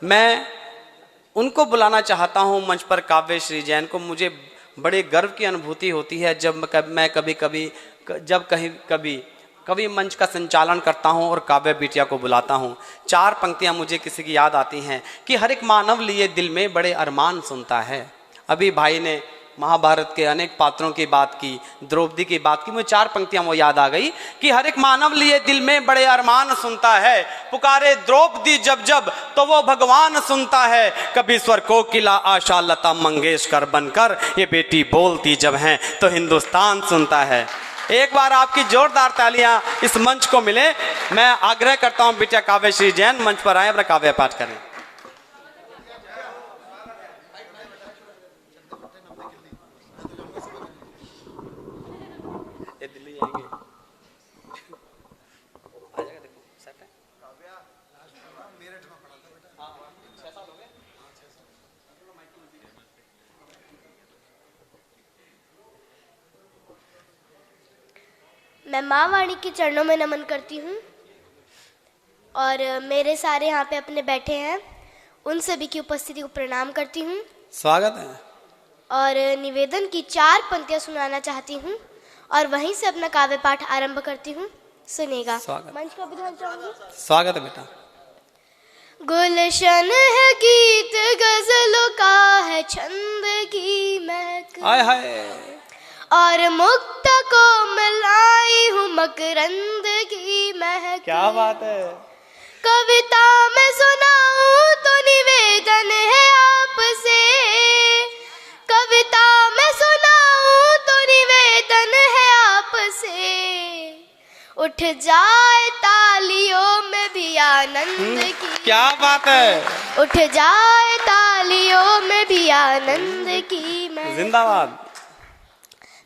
मैं उनको बुलाना चाहता हूँ मंच पर, काव्य श्री जैन को। मुझे बड़े गर्व की अनुभूति होती है जब मैं कभी मंच का संचालन करता हूँ और काव्य बिटिया को बुलाता हूँ। चार पंक्तियाँ मुझे किसी की याद आती हैं कि हर एक मानव लिए दिल में बड़े अरमान सुनता है। अभी भाई ने महाभारत के अनेक पात्रों की बात की, द्रौपदी की बात की, मुझे चार पंक्तियां वो याद आ गई कि हर एक मानव लिए दिल में बड़े अरमान सुनता है, पुकारे द्रौपदी जब जब तो वो भगवान सुनता है, कभी स्वर कोकिला आशा लता मंगेशकर बनकर ये बेटी बोलती जब है तो हिंदुस्तान सुनता है। एक बार आपकी जोरदार तालियां इस मंच को मिले। मैं आग्रह करता हूं बिटिया काव्य श्री जैन मंच पर आए, अपना काव्य पाठ करें। मैं माँ वाणी के चरणों में नमन करती हूँ और मेरे सारे यहाँ पे अपने बैठे हैं उन सभी की उपस्थिति को प्रणाम करती हूँ। स्वागत है। और निवेदन की चार पंक्तियाँ सुनाना चाहती हूँ और वहीं से अपना काव्य पाठ आरंभ करती हूँ, सुनेगा। मंच को विधान चाहूँगी। स्वागत है बेटा। गुलशन है गीत गजलों का है छंद की महक, हाय हाय, और मुक्त को मिलाई हूँ मकरंद की महक। क्या बात है। कविता में सुनाऊं तो निवेदन है आपसे, कविता में सुनाऊं तो निवेदन है आपसे, उठ जाए तालियों में भी आनंद की। क्या बात है। उठ जाए तालियों में भी आनंद की महक। जिंदाबाद।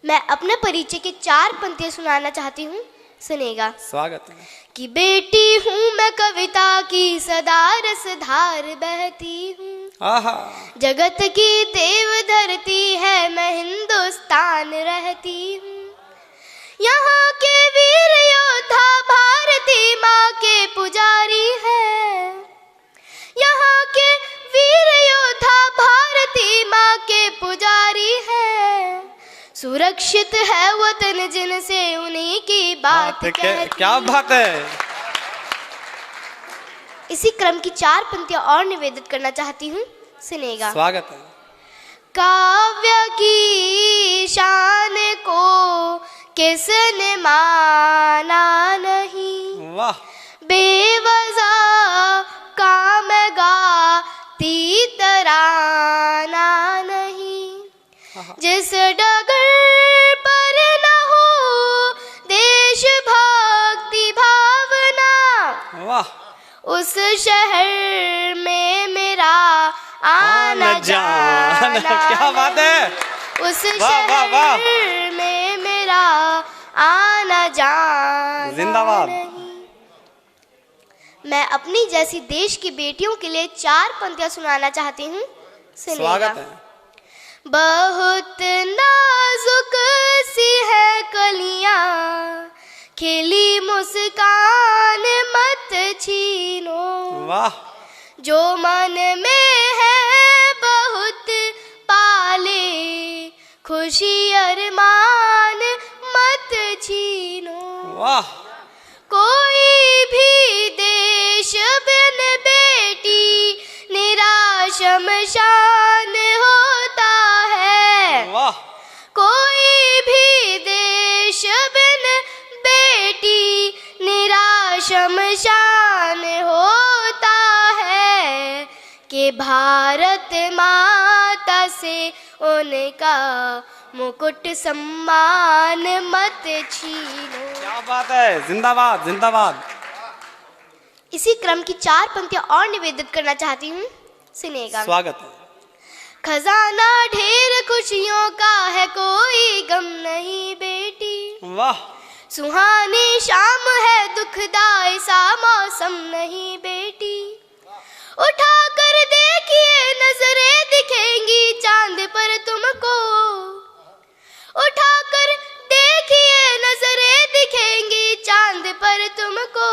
मैं अपने परिचय की चार पंक्तियां सुनाना चाहती हूँ, सुनेगा। स्वागत है। कि बेटी हूँ मैं कविता की सदा रसधार बहती हूँ, आहा, जगत की देव धरती है मैं हिंदुस्तान रहती हूँ, यहाँ के वीर योद्धा भारती माँ के पुजारी है, यहाँ के वीर योद्धा भारती माँ के पुजारी है, सुरक्षित है वतन जिनसे उन्हीं की बात कहती। क्या बात है। इसी क्रम की चार पंक्तियां और निवेदित करना चाहती हूँ, सुनेगा। स्वागत है। काव्य की शान को किसने माना नहीं, वाह, बेवजह काम गाती तराना नहीं, जिस डगर पर न हो देश भक्ति भावना, वाह, उस शहर में मेरा आना जाना। क्या बात है। उस वाह वाह वाह, शहर में मेरा आना जाना। जिंदाबाद। मैं अपनी जैसी देश की बेटियों के लिए चार पंक्तियां सुनाना चाहती हूँ, सुनिएगा। स्वागत है। बहुत नाजुक सी है कलियां, खिली मुस्कान मत छीनो, वाह, जो मन में है बहुत पाले, खुशी अरमान मत छीनो, वाह, कोई भी देश बिन बेटी निराश शमशान होता है, वाह, कोई भी देश बिन बेटी निराश शमशान होता है, कि भारत माता से उनका मुकुट सम्मान मत छीनो। क्या बात है। जिंदाबाद जिंदाबाद। इसी क्रम की चार पंक्तियां और निवेदित करना चाहती हूँ, सुनिएगा। स्वागत है। खजाना ढेर खुशियों का है कोई गम नहीं बेटी, वाह, सुहानी शाम है दुखदाई सा मौसम नहीं बेटी, उठा कर देखिए नजरें दिखेंगी चांद पर तुमको, उठा कर देखिए नजरें दिखेंगी चांद पर तुमको,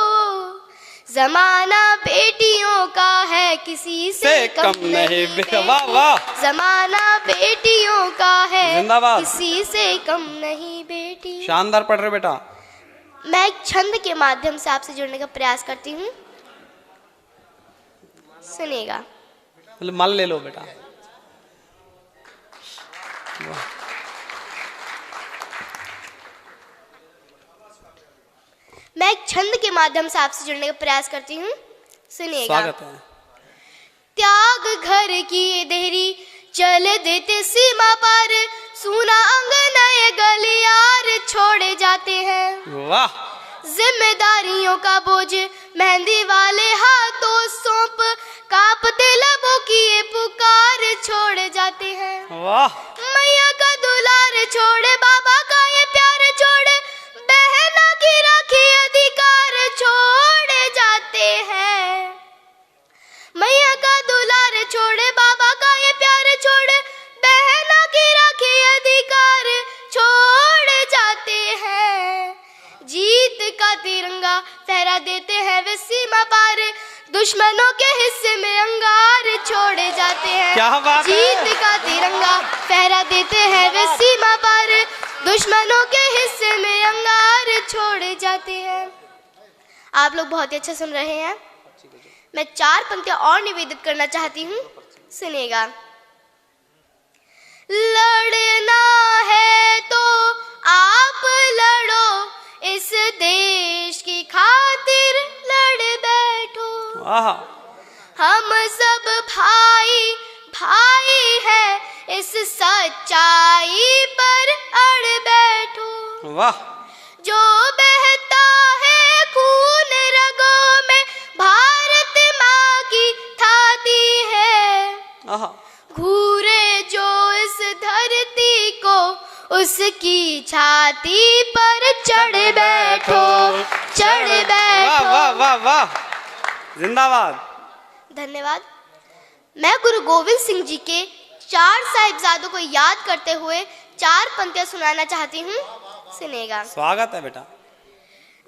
जमाना बेटियों का है किसी किसी से कम नहीं बेटी। वाह वाह, जमाना बेटियों का है, जिंदाबाद। किसी से कम नहीं बेटी। शानदार पढ़ रहे बेटा। मैं एक छंद के माध्यम से आपसे जुड़ने का प्रयास करती हूँ, सुनिएगा। मल ले लो बेटा। मैं एक छंद के माध्यम से आपसे जुड़ने का प्रयास करती हूँ, सुनिएगा। स्वागत है। त्याग घर की देहरी चल देते सीमा पार, सूना अंगना ये गलियार छोड़े जाते हैं। वाह, जिम्मेदारियों का बोझ मेहंदी वाले हाथों सौंप, कांपते लबों की ये पुकार छोड़ जाते हैं। वाह, मैया का दुलार छोड़े, बाबा का ये प्यार छोड़े, बहना की राखी अधिकार छोड़ जाते हैं। मैया का दुलार छोड़े, बाबा का ये प्यार छोड़े, बहना की राखी अधिकार छोड़ जाते हैं। जीत का तिरंगा फहरा देते हैं वे सीमा पार, दुश्मनों के हिस्से में अंगार छोड़े जाते हैं। क्या बात है? जीत का तिरंगा फहरा देते हैं वे सीमा पार, दुश्मनों के हिस्से में अंगार छोड़े जाते हैं। आप लोग बहुत ही अच्छा सुन रहे हैं। मैं 4 पंक्तियां और निवेदित करना चाहती हूँ, सुनिएगा। लड़ना है तो आप लड़ो, इस देश की खातिर लड़ बैठो। वाह, हम सब भाई भाई है, इस सच्चाई पर अड़ बैठो। वाह, जो बहता है खून रगों में, भारत माँ की थाती है। आहा, घूरे जो इस धरती को, उसकी छाती पर चढ़ बैठो, चढ़ बैठो। वाह वाह वाह, जिंदाबाद। धन्यवाद। मैं गुरु गोविंद सिंह जी के 4 साहिबजादों को याद करते हुए 4 पंक्तियां सुनाना चाहती हूँ, सुनिएगा। स्वागत है बेटा।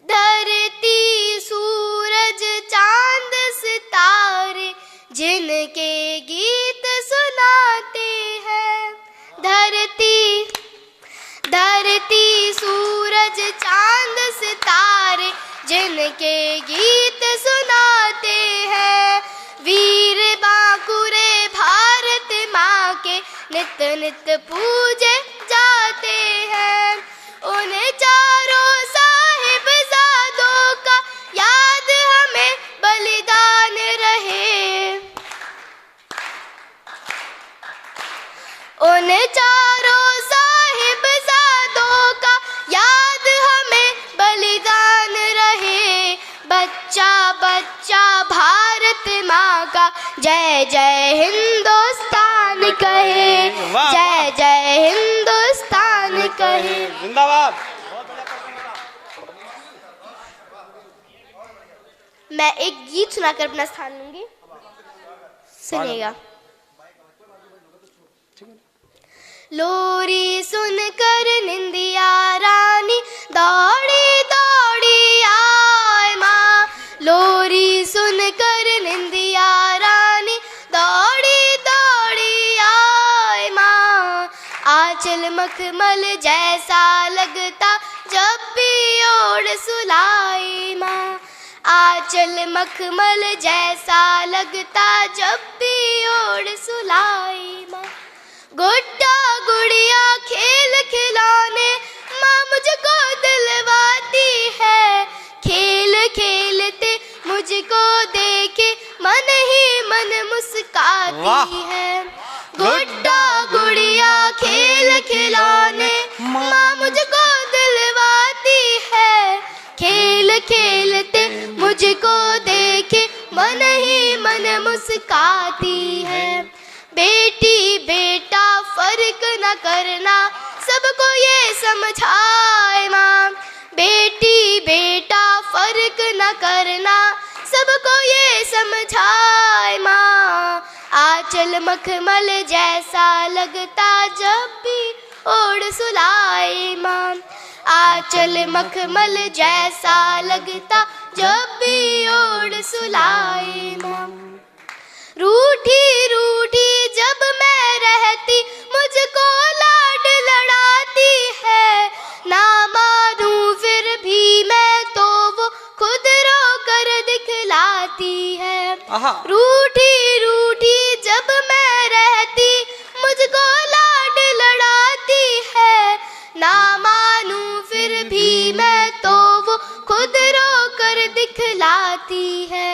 धरती सूरज चांद सितारे, जिनके गीत सुनाते हैं। धरती धरती सूरज चांद सितारे, जिनके गीत सुनाते हैं। वीर बांकुरे भारत माँ के नित नित पूजे जाते हैं। उन चारों साहिबजादों का याद हमें बलिदान रहे। उन चारों साहिबजादों का याद हमें बलिदान रहे। बच्चा बच्चा भारत माँ का जय जय हिंदुस्तान कहे, जय जय हिंदुस्तान कहे। जिंदाबाद। मैं एक गीत सुनाकर अपना स्थान लूंगी, सुनिएगा। लोरी सुनकर निंदिया रानी, दौड़ी दौड़ी आए माँ। लोरी सुनकर निंदिया रानी, दौड़ी दौड़ी आए माँ। आंचल मखमल जैसा लगता जब भी ओढ़ सुलाई माँ। आंचल मखमल जैसा लगता जब भी ओढ़ सुलाई माँ। गुड्डा गुड़िया खेल खिलौने माँ मुझको दिलवाती है। खेल खेलते मुझको देखे मन ही मन मुस्काती है। गुड्डा गुड़िया खेल खिलौने माँ मुझको दिलवाती है। खेल खेलते मुझको देखे मन ही मन मुस्काती है। बेटी बेटा फर्क न करना सबको ये समझाए माँ। बेटी बेटा फर्क न करना सबको ये समझाए माँ। आंचल मखमल जैसा लगता जब भी ओढ़ सुलाई माँ। आंचल मखमल जैसा लगता जब भी ओढ़ सुलाई माँ। रूठी रूठी जब मैं रहती मुझको लाड लड़ाती है, ना मानूं फिर भी मैं तो वो खुद रो कर दिखलाती है। रूठी रूठी जब मैं रहती मुझको लाड लड़ाती है, ना मानूं फिर भी मैं तो वो खुद रो कर दिखलाती है।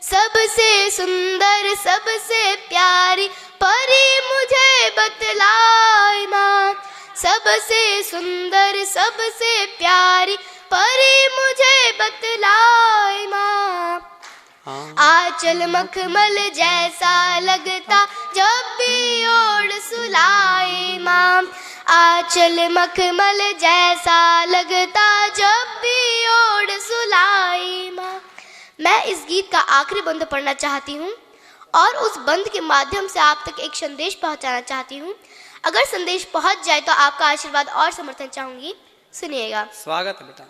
सबसे सुंदर सबसे प्यारी परी मुझे बतलाए माँ, सबसे सुंदर सबसे प्यारी परी मुझे बतलाए माँ। आंचल मखमल जैसा लगता जब भी ओढ़ सुलाए माँ, आंचल मखमल जैसा लगता जब भी ओढ़ सुलाए माँ। मैं इस गीत का आखिरी बंद पढ़ना चाहती हूँ और उस बंद के माध्यम से आप तक एक संदेश पहुँचाना चाहती हूँ। अगर संदेश पहुँच जाए तो आपका आशीर्वाद और समर्थन चाहूँगी। सुनिएगा। स्वागत है बेटा।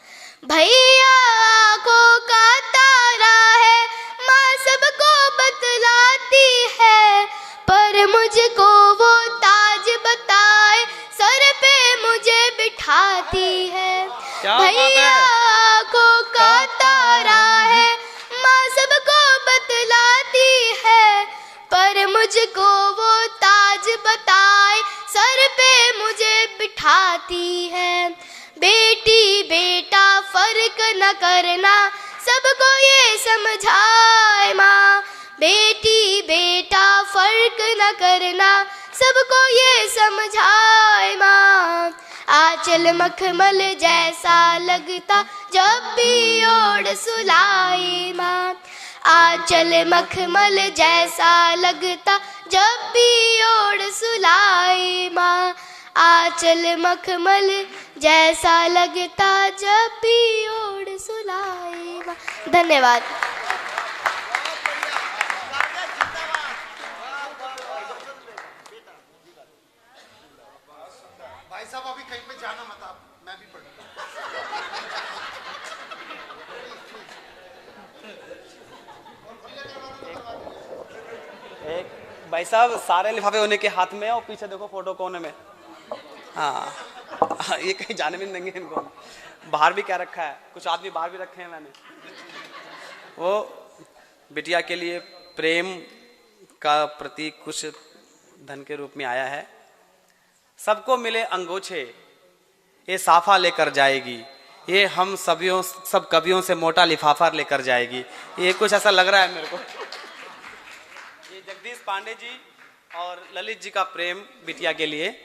भैया आँखों का तारा है, माँ सबको बतलाती है, पर मुझको वो ताज बताए सर पे मुझे बिठाती है। भैया आँखों का तारा है, माँ सबको बतलाती है, पर मुझको वो ताज बताए सर पे मुझे बिठाती है। बेटी बेटा फर्क न करना सबको ये समझाए माँ, बेटी बेटा फर्क न करना सबको ये समझाए माँ। आंचल मखमल जैसा लगता जब भी ओढ़ सुलाए माँ, आंचल मखमल जैसा लगता जब भी ओढ़ सुलाए माँ, आंचल मखमल जैसा लगता जब भी ओढ़ सुलाए माँ। धन्यवाद। भाई साहब अभी कहीं पे जाना मत, आप मैं भी पढ़ूंगा। एक भाई साहब सारे लिफाफे होने के हाथ में है और पीछे देखो फोटो कोने में। हाँ ये कहीं जाने भी नहीं देंगे इनको। बाहर भी क्या रखा है, कुछ आदमी बाहर भी रखे हैं मैंने। वो बिटिया के लिए प्रेम का प्रतीक कुछ धन के रूप में आया है। सबको मिले अंगोछे ये साफा लेकर जाएगी, ये हम सब कवियों से मोटा लिफाफा लेकर जाएगी। ये कुछ ऐसा लग रहा है मेरे को। ये जगदीश पांडे जी और ललित जी का प्रेम बिटिया के लिए।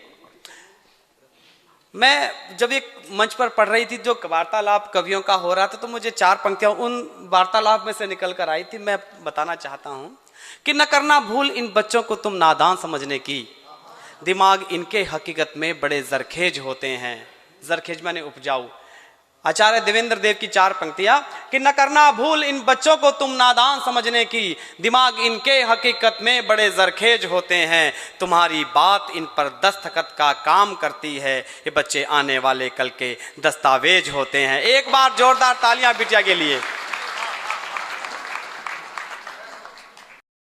मैं जब एक मंच पर पढ़ रही थी जो वार्तालाप कवियों का हो रहा था, तो मुझे 4 पंक्तियां उन वार्तालाप में से निकल कर आई थी। मैं बताना चाहता हूं कि न करना भूल इन बच्चों को तुम नादान समझने की, दिमाग इनके हकीकत में बड़े जरखेज होते हैं। जरखेज माने उपजाऊ। आचार्य देवेंद्र देव की 4 पंक्तियां कि न करना भूल इन बच्चों को तुम नादान समझने की, दिमाग इनके हकीकत में बड़े जरखेज होते हैं। तुम्हारी बात इन पर दस्तखत का काम करती है, ये बच्चे आने वाले कल के दस्तावेज होते हैं। एक बार जोरदार तालियां बिटिया के लिए।